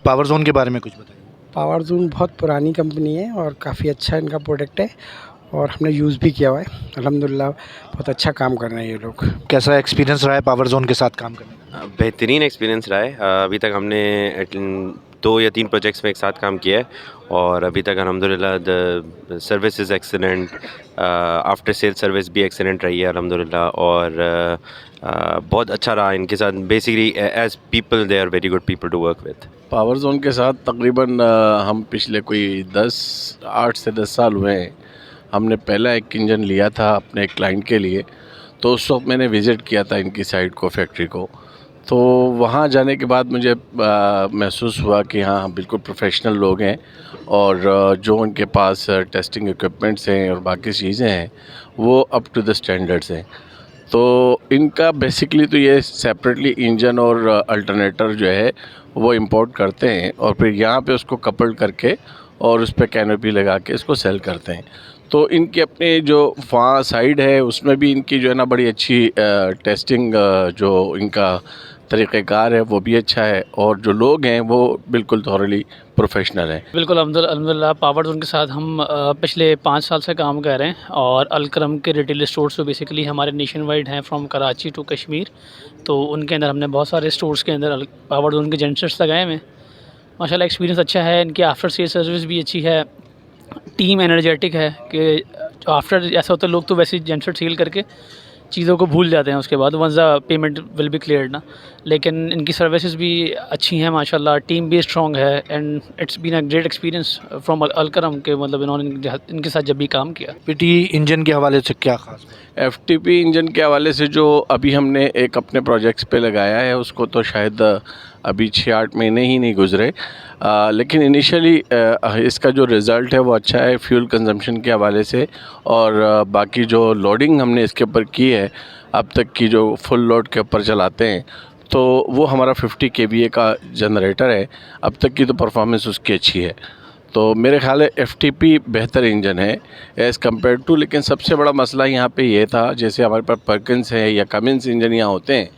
Power Zone के बारे में कुछ बताइए। पावर ज़ोन बहुत पुरानी कंपनी है और काफ़ी अच्छा इनका प्रोडक्ट है और हमने यूज़ भी किया हुआ है। अल्हम्दुलिल्लाह बहुत अच्छा काम कर रहे हैं ये लोग। कैसा एक्सपीरियंस रहा है पावर जोन के साथ काम करने का? बेहतरीन एक्सपीरियंस रहा है। अभी तक हमने 2 या 3 प्रोजेक्ट्स में एक साथ काम किया है और अभी तक अल्हम्दुलिल्लाह the service is excellent, after sale service भी एक्सीलेंट रही है अल्हम्दुलिल्लाह। और बहुत अच्छा रहा इनके साथ। Basically as people they are very good people to work with. Power Zone के साथ तकरीबन हम पिछले कोई 8 से 10 साल हुए हैं। हमने पहला एक इंजन लिया था अपने क्लाइंट के लिए, तो उस वक्त मैंने विज़िट किया था इनकी साइट को, फैक्ट्री को। तो वहाँ जाने के बाद मुझे महसूस हुआ कि हाँ बिल्कुल प्रोफेशनल लोग हैं और जो उनके पास टेस्टिंग इक्विपमेंट्स हैं और बाकी चीज़ें हैं वो अप टू द स्टैंडर्ड्स हैं। तो इनका बेसिकली तो ये सेपरेटली इंजन और अल्टरनेटर जो है वो इंपोर्ट करते हैं और फिर यहाँ पे उसको कपल्ड करके और उस पर कैनोपी लगा के इसको सेल करते हैं। तो इनकी अपने जो वहाँ साइड है उसमें भी इनकी जो है ना बड़ी अच्छी टेस्टिंग जो इनका तरीक़ेकार है वो भी अच्छा है और जो लोग हैं वो बिल्कुल थॉरली प्रोफेशनल हैं। बिल्कुल अल्हम्दुलिल्लाह पावर जोन के साथ हम पिछले 5 साल से काम कर रहे हैं और अलकरम के रिटेल स्टोर्स तो बेसिकली हमारे नेशन वाइड हैं, फ्रॉम कराची टू कश्मीर। तो उनके अंदर हमने बहुत सारे स्टोर्स के अंदर पावर जोन के जेनसेट्स लगाए हुए हैं। माशाल्लाह एक्सपीरियंस अच्छा है, इनकी आफ्टर सेल सर्विस भी अच्छी है, टीम एनर्जेटिक है कि आफ्टर ऐसा होता है लोग तो वैसे ही जेनसेट सेल करके चीज़ों को भूल जाते हैं उसके बाद, once the payment will be cleared ना। लेकिन इनकी सर्विसेज भी अच्छी हैं माशाल्लाह, टीम भी स्ट्रॉन्ग है and it's been a great experience from Alkaram के, मतलब इन्होंने इनके साथ जब भी काम किया। पीटी इंजन के हवाले से क्या खास? एफटीपी इंजन के हवाले से जो अभी हमने एक अपने प्रोजेक्ट्स पे लगाया है उसको तो शायद अभी 6-8 महीने ही नहीं गुजरे, लेकिन इनिशियली इसका जो रिज़ल्ट है वो अच्छा है फ्यूल कंजम्पशन के हवाले से। और बाकी जो लोडिंग हमने इसके ऊपर की है अब तक की, जो फुल लोड के ऊपर चलाते हैं तो वो हमारा 50 kVA का जनरेटर है। अब तक की तो परफॉर्मेंस उसकी अच्छी है। तो मेरे ख़्याल है एफटीपी बेहतर इंजन है एज़ कम्पेयर टू। लेकिन सबसे बड़ा मसला यहाँ पे ये था, जैसे हमारे पास पर्किंस है या कमिंस इंजन यहाँ होते हैं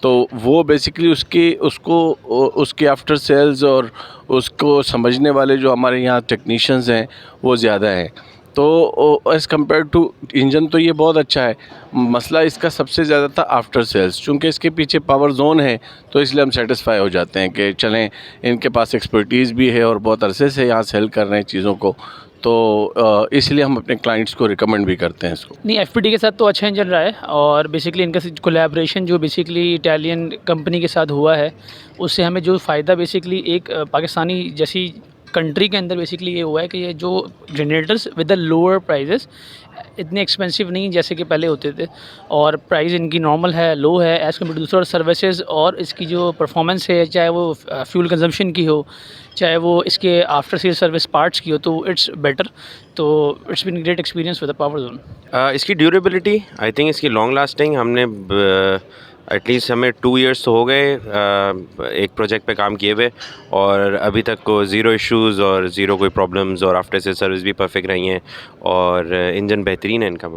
तो वो बेसिकली उसके आफ्टर सेल्स और उसको समझने वाले जो हमारे यहाँ टेक्नीशियंस हैं वो ज़्यादा हैं। तो एज़ कम्पेयर टू इंजन तो ये बहुत अच्छा है। मसला इसका सबसे ज़्यादा था आफ्टर सेल्स। चूँकि इसके पीछे पावर जोन है तो इसलिए हम सेटिस्फाई हो जाते हैं कि चलें इनके पास एक्सपर्टीज़ भी है और बहुत अरसे से यहाँ सेल कर रहे हैं चीज़ों को, तो इसलिए हम अपने क्लाइंट्स को रिकमेंड भी करते हैं इसको। नहीं, एफपीटी के साथ तो अच्छा इंजन रहा है और बेसिकली इनका कोलैबोरेशन जो बेसिकली इटालियन कंपनी के साथ हुआ है उससे हमें जो फ़ायदा बेसिकली एक पाकिस्तानी जैसी कंट्री के अंदर बेसिकली ये हुआ है कि ये जो generators with the lower prices, इतने एक्सपेंसिव नहीं जैसे कि पहले होते थे और प्राइस इनकी नॉर्मल है, लो है एज़ कम्पेयर टू दूसरा सर्विसेज। और इसकी जो परफॉर्मेंस है, चाहे वो फ्यूल कंजम्पशन की हो, चाहे वो इसके आफ्टर सेल सर्विस पार्ट्स की हो, तो इट्स बेटर। तो it's been great experience with the Power Zone. इसकी ड्यूरेबिलिटी, आई थिंक इसकी लॉन्ग लास्टिंग, हमने एटलीस्ट हमें 2 इयर्स तो हो गए एक प्रोजेक्ट पे काम किए हुए और अभी तक को ज़ीरो इश्यूज़ और ज़ीरो कोई प्रॉब्लम्स और आफ्टर सेल सर्विस भी परफेक्ट रही हैं और इंजन बेहतरीन है इनका।